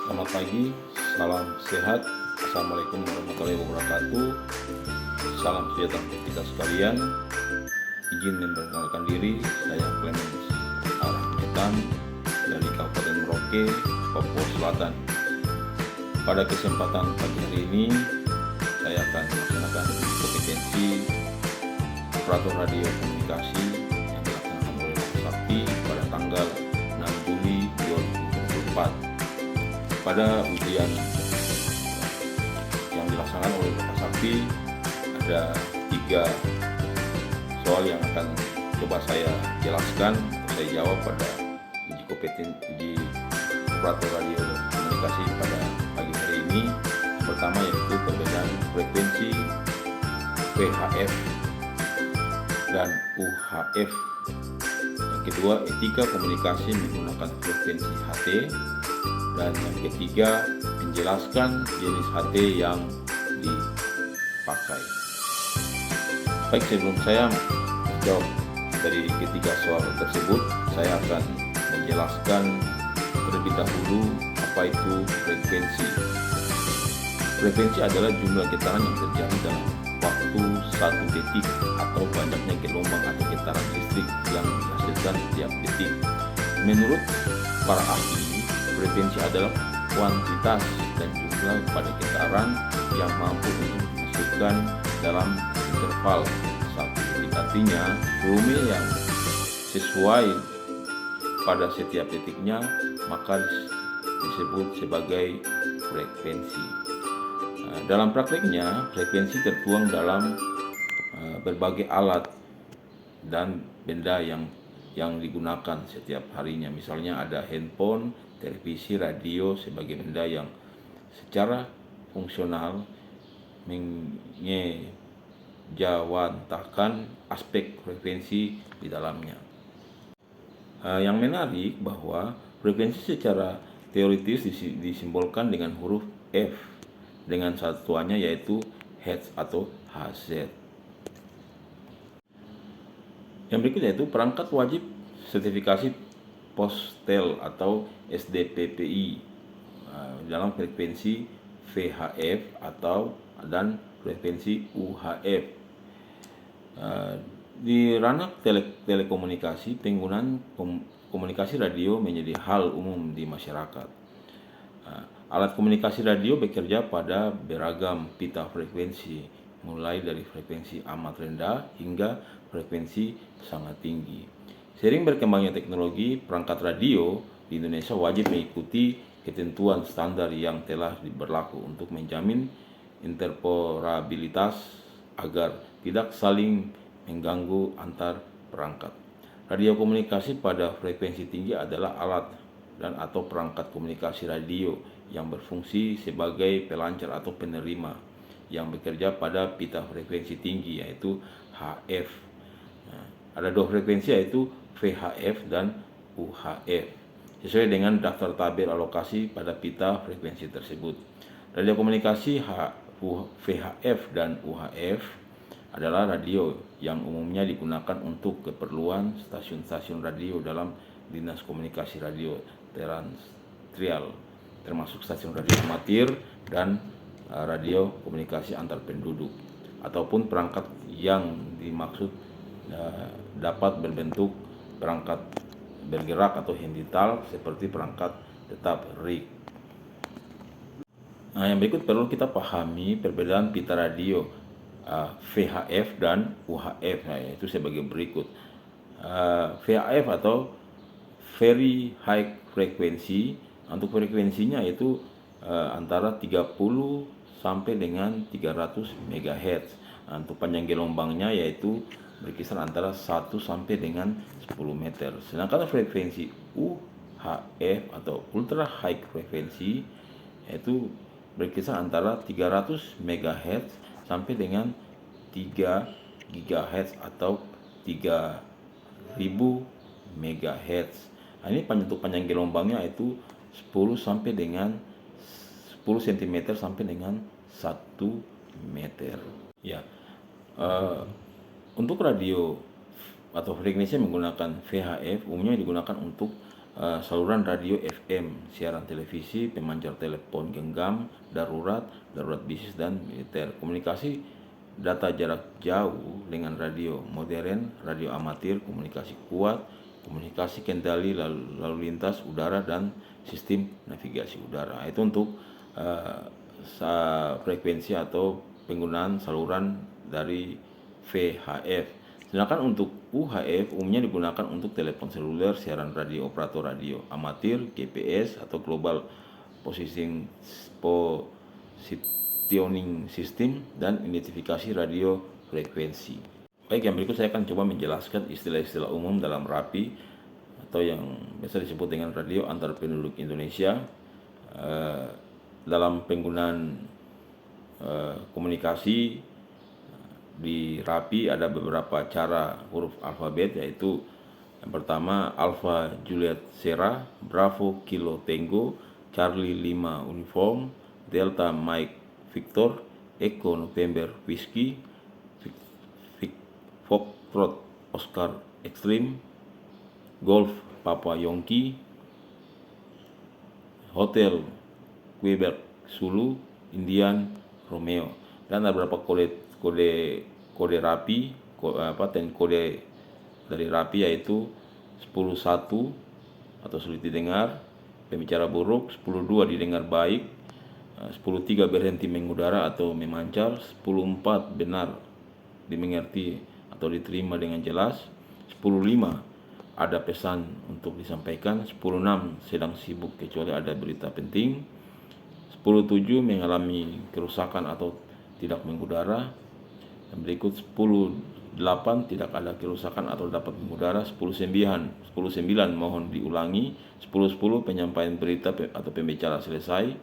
Selamat pagi, salam sehat. Assalamualaikum warahmatullahi wabarakatuh. Salam sejahtera untuk kita sekalian. Izin memperkenalkan diri, saya Clemens Arahmetan dari Kabupaten Merauke, Papua Selatan. Pada kesempatan pagi hari ini, saya akan melaksanakan kompetensi operator radio komunikasi yang dilaksanakan oleh Pak Sakti pada tanggal 6 Juli 2024. Pada ujian yang dilaksanakan oleh Bapak Sakti ada 3 soal yang akan coba saya jelaskan atau saya jawab pada uji operator radio komunikasi pada pagi hari ini. Yang pertama yaitu perbedaan frekuensi VHF dan UHF. Yang kedua, etika komunikasi menggunakan frekuensi HT. Dan yang ketiga, menjelaskan jenis HT yang dipakai. Baik, sebelum saya menjawab dari ketiga soal tersebut, saya akan menjelaskan terlebih dahulu apa itu frekuensi. Frekuensi adalah jumlah getaran yang terjadi dalam waktu 1 detik atau banyaknya gelombang atau getaran listrik yang dihasilkan setiap detik. Menurut para ahli, frekuensi adalah kuantitas dan jumlah pada getaran yang mampu untuk dihasilkan dalam interval 1 detik. Artinya, volume yang sesuai pada setiap detiknya maka disebut sebagai frekuensi. Dalam prakteknya, frekuensi tertuang dalam berbagai alat dan benda yang digunakan setiap harinya. Misalnya ada handphone, televisi, radio sebagai benda yang secara fungsional mengejawantahkan aspek frekuensi di dalamnya. Yang menarik bahwa frekuensi secara teoritis disimbolkan dengan huruf F dengan satuannya yaitu Hz atau Hz. Yang berikut yaitu perangkat wajib sertifikasi postel atau SDPPI dalam frekuensi VHF dan frekuensi UHF. Di ranah telekomunikasi, penggunaan komunikasi radio menjadi hal umum di masyarakat. Alat komunikasi radio bekerja pada beragam pita frekuensi, mulai dari frekuensi amat rendah hingga frekuensi sangat tinggi. Seiring berkembangnya teknologi, perangkat radio di Indonesia wajib mengikuti ketentuan standar yang telah berlaku untuk menjamin interoperabilitas agar tidak saling mengganggu antar perangkat. Radio komunikasi pada frekuensi tinggi adalah alat dan atau perangkat komunikasi radio yang berfungsi sebagai pelancar atau penerima yang bekerja pada pita frekuensi tinggi yaitu HF. Ada 2 frekuensi yaitu VHF dan UHF sesuai dengan daftar tabel alokasi pada pita frekuensi tersebut. Radio komunikasi VHF dan UHF adalah radio yang umumnya digunakan untuk keperluan stasiun-stasiun radio dalam Dinas Komunikasi Radio Terestrial, termasuk stasiun radio amatir dan radio komunikasi antar penduduk, ataupun perangkat yang dimaksud dapat berbentuk perangkat bergerak atau digital seperti perangkat tetap RIG. Yang berikut perlu kita pahami perbedaan pita radio VHF dan UHF, yaitu sebagai berikut. VHF atau Very High Frequency, untuk frekuensinya itu antara 30 sampai dengan 300 MHz. Untuk panjang gelombangnya yaitu berkisar antara 1 sampai dengan 10 meter. Sedangkan frekuensi UHF atau Ultra High Frequency yaitu berkisar antara 300 MHz sampai dengan 3 GHz atau 3000 MHz. Ini untuk panjang gelombangnya itu 10 sampai dengan 10 cm sampai dengan 1 meter. Ya. Untuk radio atau frekuensi menggunakan VHF umumnya digunakan untuk saluran radio FM, siaran televisi, pemancar telepon genggam, darurat bisnis dan militer. Komunikasi data jarak jauh dengan radio modern, radio amatir, komunikasi kuat, komunikasi kendali lalu lintas udara dan sistem navigasi udara. Itu untuk frekuensi atau penggunaan saluran dari VHF. Sedangkan untuk UHF umumnya digunakan untuk telepon seluler, siaran radio, operator radio amatir, GPS atau Global Positioning System, dan identifikasi radio frekuensi. Baik, yang berikut saya akan coba menjelaskan istilah-istilah umum dalam RAPI atau yang biasa disebut dengan radio antar penduduk Indonesia. Dalam penggunaan komunikasi di RAPI ada beberapa cara huruf alfabet, yaitu yang pertama Alpha Juliet Sierra, Bravo Kilo Tango, Charlie 5 Uniform, Delta Mike Victor, Echo November Whiskey, Foxtrot Oscar Extreme, Golf Papa Yonki, Hotel Quebec Zulu, Indian Romeo. Dan ada beberapa kode RAPI, kode dari RAPI, yaitu 10.1 atau sulit didengar, pembicara buruk, 10.2 didengar baik, 10.3 berhenti mengudara atau memancar, 10.4 benar dimengerti atau diterima dengan jelas, 10.5 ada pesan untuk disampaikan, 10.6 sedang sibuk kecuali ada berita penting, 10.7 mengalami kerusakan atau tidak mengudara. Dan berikut 10.8 tidak ada kerusakan atau dapat mengudara, 10.9 mohon diulangi, 10.10 penyampaian berita atau pembicara selesai,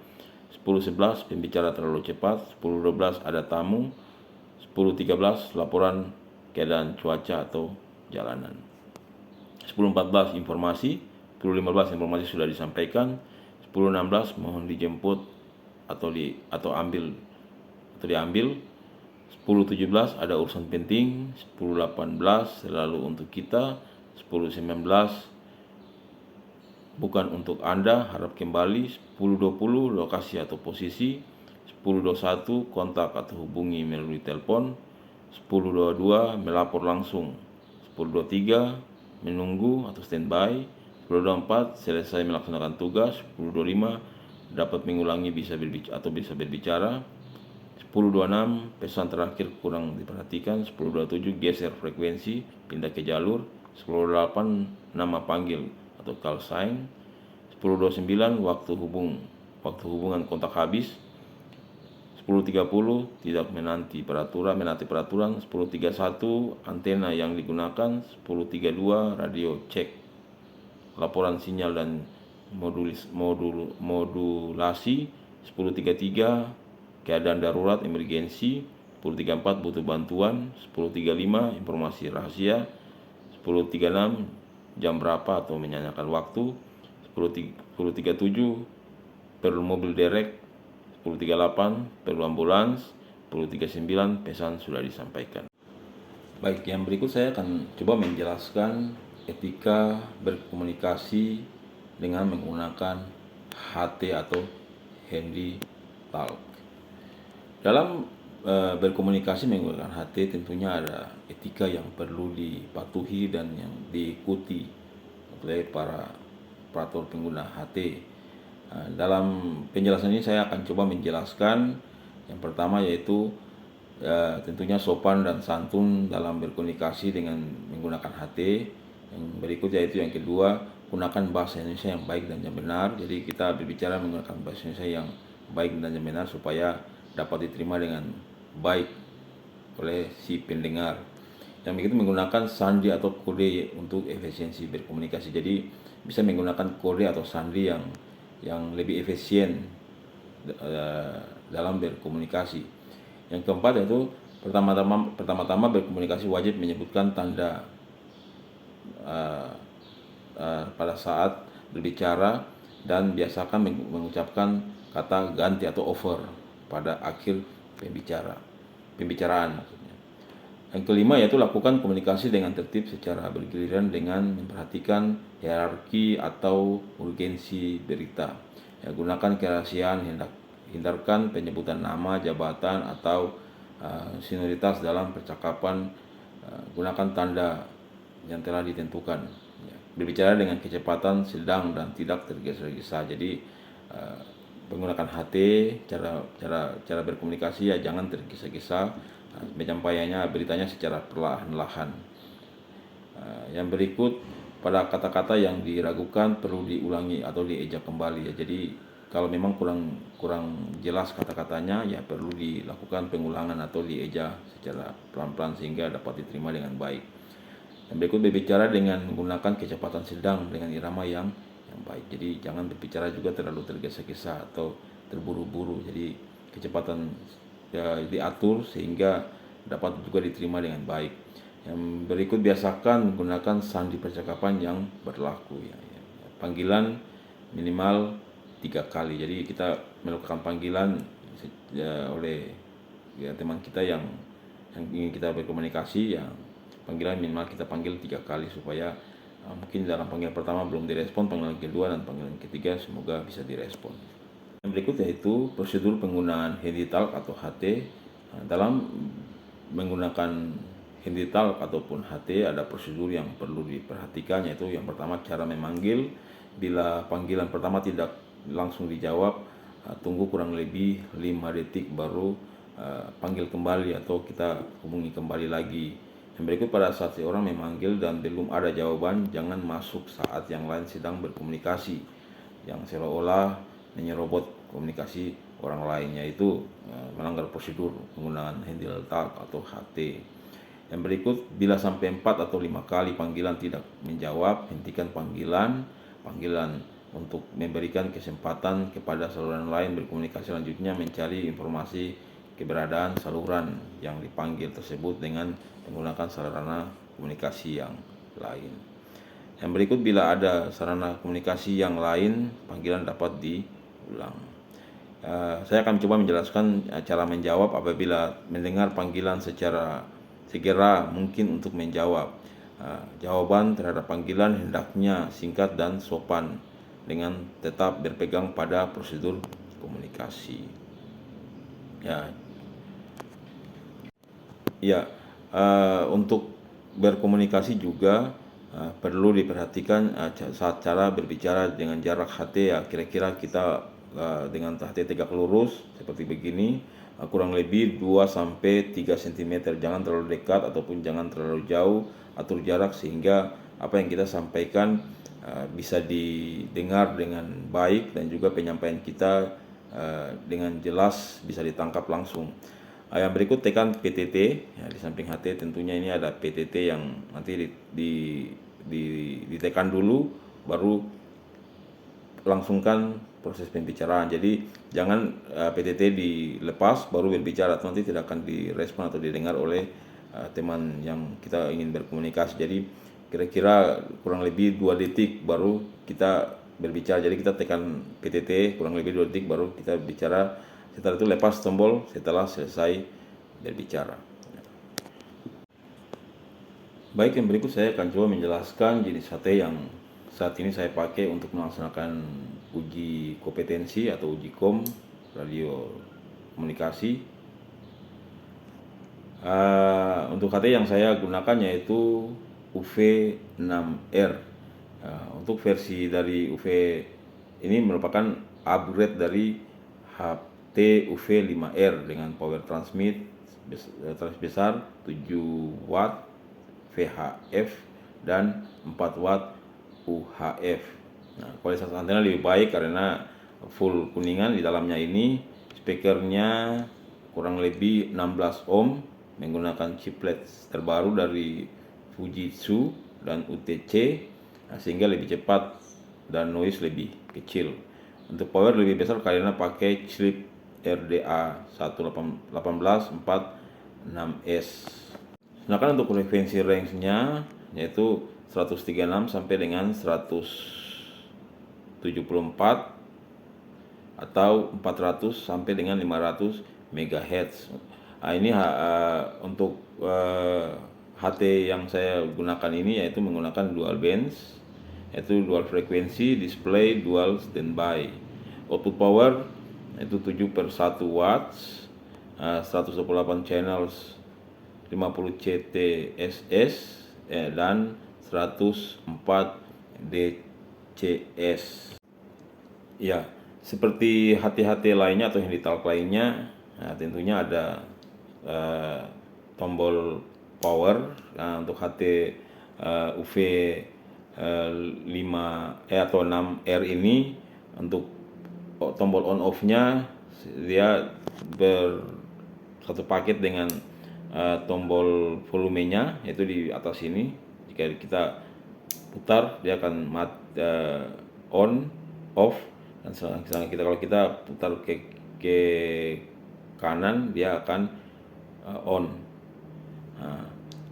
10.11 pembicara terlalu cepat, 10.12 ada tamu, 10.13 laporan keadaan cuaca atau jalanan, 10.14 informasi, 10.15 informasi sudah disampaikan, 10.16 mohon dijemput atau diambil, 10.17 ada urusan penting, 10.18 selalu untuk kita, 10.19 bukan untuk Anda, harap kembali, 10.20 lokasi atau posisi, 10.21 kontak atau hubungi melalui telepon, 10.22 melapor langsung, 10.23 menunggu atau standby, 10.24 selesai melaksanakan tugas, 10.25 dapat mengulangi bisa berbicara, 10.26 pesan terakhir kurang diperhatikan, 10.27 geser frekuensi pindah ke jalur, 10.28 nama panggil atau call sign, 10.29 waktu hubungan kontak habis, 10.30 tidak menanti peraturan, 10.31 antena yang digunakan, 10.32 radio cek laporan sinyal dan modulasi, 10.33 keadaan darurat emergensi, 10.34 butuh bantuan, 10.35 informasi rahasia, 10.36 jam berapa atau menyanyikan waktu, 10.37 perlu mobil derek, 10.38 perlu ambulans, 10.39 pesan sudah disampaikan. Baik, yang berikut saya akan coba menjelaskan etika berkomunikasi dengan menggunakan HT atau handy talk. Dalam berkomunikasi menggunakan HT tentunya ada etika yang perlu dipatuhi dan yang diikuti oleh para operator pengguna HT. Dalam penjelasan ini saya akan coba menjelaskan yang pertama, yaitu tentunya sopan dan santun dalam berkomunikasi dengan menggunakan HT. Yang berikut yaitu yang kedua, gunakan bahasa Indonesia yang baik dan yang benar. Jadi kita berbicara menggunakan bahasa Indonesia yang baik dan yang benar supaya dapat diterima dengan baik oleh si pendengar. Yang begitu menggunakan sandi atau kode untuk efisiensi berkomunikasi. Jadi bisa menggunakan kode atau sandi yang lebih efisien dalam berkomunikasi. Yang keempat yaitu pertama-tama berkomunikasi wajib menyebutkan tanda pada saat berbicara dan biasakan mengucapkan kata ganti atau over pada akhir pembicaraan maksudnya. Yang kelima yaitu lakukan komunikasi dengan tertib secara bergiliran dengan memperhatikan hierarki atau urgensi berita. Ya, gunakan kerahasiaan, hindarkan penyebutan nama, jabatan, atau senioritas dalam percakapan. Gunakan tanda yang telah ditentukan. Ya, berbicara dengan kecepatan sedang dan tidak tergesa-gesa. Jadi menggunakan HT, cara berkomunikasi ya jangan tergesa-gesa, menyampaikannya beritanya secara perlahan-lahan. Yang berikut, pada kata-kata yang diragukan perlu diulangi atau diejak kembali ya. Jadi kalau memang kurang jelas kata-katanya ya perlu dilakukan pengulangan atau diejak secara pelan-pelan sehingga dapat diterima dengan baik. Yang berikut, berbicara dengan menggunakan kecepatan sedang dengan irama yang baik. Jadi jangan berbicara juga terlalu tergesa-gesa atau terburu-buru. Jadi kecepatan ya diatur sehingga dapat juga diterima dengan baik. Yang berikut, biasakan menggunakan sandi percakapan yang berlaku ya. Panggilan minimal 3 kali. Jadi kita melakukan panggilan oleh teman kita yang ingin kita berkomunikasi ya, panggilan minimal kita panggil 3 kali supaya mungkin dalam panggilan pertama belum direspon, panggilan kedua dan panggilan ketiga semoga bisa direspon. Yang berikut yaitu prosedur penggunaan handy talk atau HT. Dalam menggunakan handy talk ataupun HT ada prosedur yang perlu diperhatikan, yaitu yang pertama cara memanggil. Bila panggilan pertama tidak langsung dijawab, tunggu kurang lebih 5 detik baru panggil kembali atau kita hubungi kembali lagi. Yang berikut, pada saat seorang memanggil dan belum ada jawaban, jangan masuk saat yang lain sedang berkomunikasi, yang seolah-olah menyerobot komunikasi orang lain, yaitu melanggar prosedur penggunaan handy talk atau HT. Yang berikut, bila sampai 4 atau 5 kali panggilan tidak menjawab, hentikan panggilan untuk memberikan kesempatan kepada saluran lain berkomunikasi. Selanjutnya, mencari informasi keberadaan saluran yang dipanggil tersebut dengan menggunakan sarana komunikasi yang lain. Yang berikut, bila ada sarana komunikasi yang lain, panggilan dapat diulang. Saya akan coba menjelaskan cara menjawab apabila mendengar panggilan secara segera mungkin untuk menjawab. Jawaban terhadap panggilan hendaknya singkat dan sopan dengan tetap berpegang pada prosedur komunikasi. Untuk berkomunikasi juga perlu diperhatikan saat cara berbicara dengan jarak HT ya, kira-kira kita dengan HT tegak lurus seperti begini, kurang lebih 2-3 cm, jangan terlalu dekat ataupun jangan terlalu jauh. Atur jarak sehingga apa yang kita sampaikan bisa didengar dengan baik dan juga penyampaian kita dengan jelas bisa ditangkap langsung. Yang berikut, tekan PTT ya, di samping HT tentunya ini ada PTT yang nanti ditekan dulu baru langsungkan proses pembicaraan. Jadi jangan PTT dilepas baru berbicara, nanti tidak akan direspon atau didengar oleh teman yang kita ingin berkomunikasi. Jadi kira-kira kurang lebih 2 detik baru kita berbicara. Jadi kita tekan PTT kurang lebih 2 detik baru kita bicara. Setelah itu lepas tombol setelah selesai berbicara. Baik, yang berikut saya akan coba menjelaskan jenis HT yang saat ini saya pakai untuk melaksanakan uji kompetensi atau uji kom radio komunikasi. Untuk HT yang saya gunakan yaitu UV6R. Untuk versi dari UV ini merupakan upgrade dari HT UV5R dengan power transmit besar 7 watt VHF dan 4 watt UHF. Kualitas antena lebih baik karena full kuningan di dalamnya ini. Speakernya kurang lebih 16 ohm menggunakan chiplet terbaru dari Fujitsu dan UTC, sehingga lebih cepat dan noise lebih kecil. Untuk power lebih besar karena pakai chip RDA 11846S. Sedangkan untuk frekuensi range-nya yaitu 136 sampai dengan 174 atau 400 sampai dengan 500 MHz. Ini untuk HT yang saya gunakan ini yaitu menggunakan dual bands, yaitu dual frekuensi, display, dual standby. Output power itu 7/1 watts, 128 channels, 50 CTSS, dan 104 DCS. Ya, seperti HT-HT lainnya atau handytalk lainnya, tentunya ada tombol power. Untuk HT UV 5 atau 6R ini, untuk tombol on off-nya dia satu paket dengan tombol volumenya, yaitu di atas ini. Jika kita putar dia akan on off, dan kalau kita putar ke kanan dia akan on.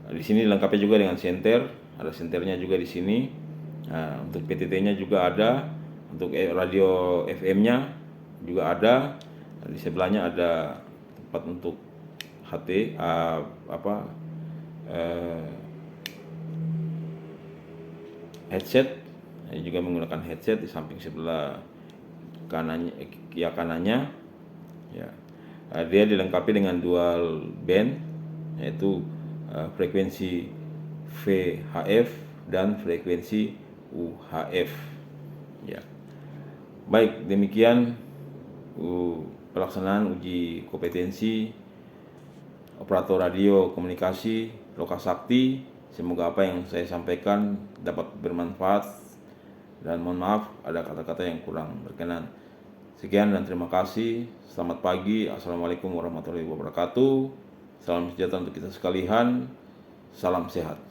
Di sini dilengkapi juga dengan senter, ada senternya juga di sini. Untuk PTT-nya juga ada, untuk radio FM-nya juga ada. Di sebelahnya ada tempat untuk HT headset, juga menggunakan headset di samping sebelah kanannya ya. Dia dilengkapi dengan dual band, yaitu frekuensi VHF dan frekuensi UHF ya. Baik, demikian pelaksanaan uji kompetensi operator radio komunikasi Lokasakti. Semoga apa yang saya sampaikan dapat bermanfaat, dan mohon maaf ada kata-kata yang kurang berkenan. Sekian dan terima kasih. Selamat pagi. Assalamualaikum warahmatullahi wabarakatuh. Salam sejahtera untuk kita sekalian. Salam sehat.